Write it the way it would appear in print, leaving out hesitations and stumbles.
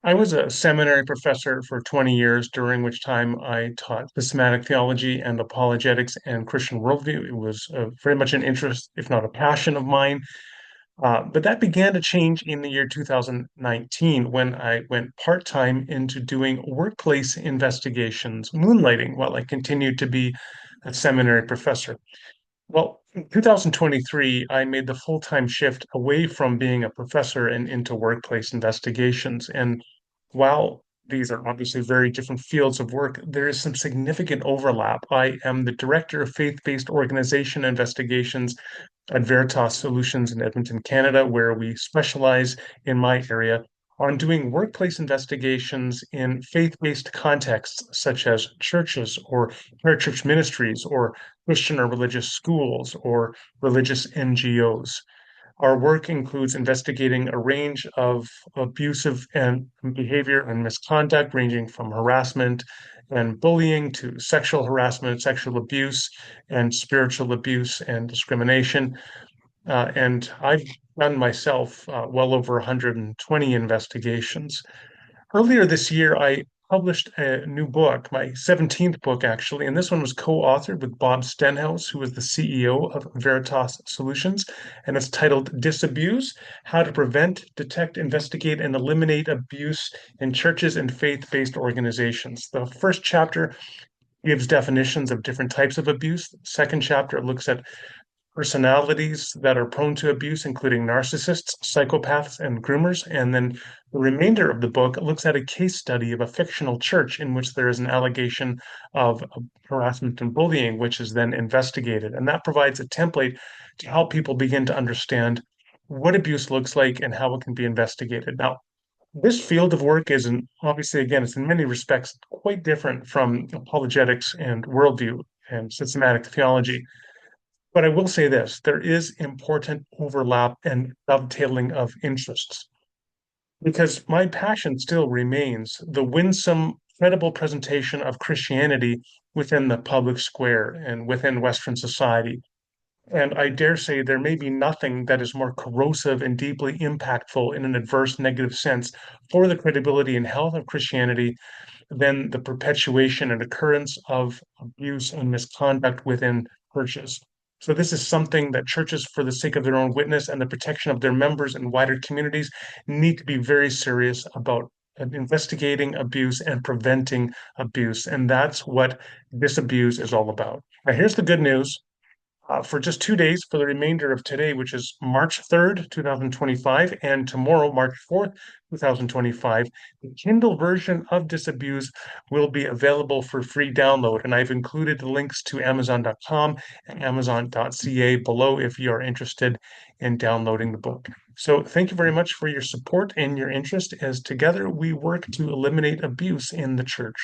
I was a seminary professor for 20 years, during which time I taught systematic theology and apologetics and Christian worldview. It was very much an interest, if not a passion of mine. But that began to change in the year 2019 when I went part-time into doing workplace investigations, moonlighting, while I continued to be a seminary professor. Well, in 2023, I made the full-time shift away from being a professor and into workplace investigations. And while these are obviously very different fields of work, there is some significant overlap. I am the director of faith-based organization investigations at Veritas Solutions in Edmonton, Canada, where we specialize in my area on doing workplace investigations in faith-based contexts such as churches or parachurch ministries or Christian or religious schools or religious NGOs. Our work includes investigating a range of abusive and behavior and misconduct, ranging from harassment and bullying to sexual harassment, sexual abuse, and spiritual abuse and discrimination. And I've done myself well over 120 investigations. Earlier this year, I published a new book, my 17th book, actually, and this one was co-authored with Bob Stenhouse, who is the CEO of Veritas Solutions, and it's titled Disabuse: How to Prevent, Detect, Investigate, and Eliminate Abuse in Churches and Faith-Based Organizations. The first chapter gives definitions of different types of abuse. The second chapter looks at personalities that are prone to abuse, including narcissists, psychopaths, and groomers. And then the remainder of the book looks at a case study of a fictional church in which there is an allegation of harassment and bullying, which is then investigated. And that provides a template to help people begin to understand what abuse looks like and how it can be investigated. Now, this field of work is obviously, again, it's in many respects quite different from apologetics and worldview and systematic theology. But I will say this, there is important overlap and dovetailing of interests because my passion still remains the winsome, credible presentation of Christianity within the public square and within Western society. And I dare say there may be nothing that is more corrosive and deeply impactful in an adverse negative sense for the credibility and health of Christianity than the perpetuation and occurrence of abuse and misconduct within churches. So, this is something that churches, for the sake of their own witness and the protection of their members and wider communities, need to be very serious about investigating abuse and preventing abuse. And that's what Disabuse is all about. Now, here's the good news for just 2 days for the remainder of today, which is March 3rd, 2025, and tomorrow, March 4th, 2025, the Kindle version of Disabuse will be available for free download. And I've included the links to Amazon.com and Amazon.ca below if you are interested in downloading the book. So thank you very much for your support and your interest as together we work to eliminate abuse in the church.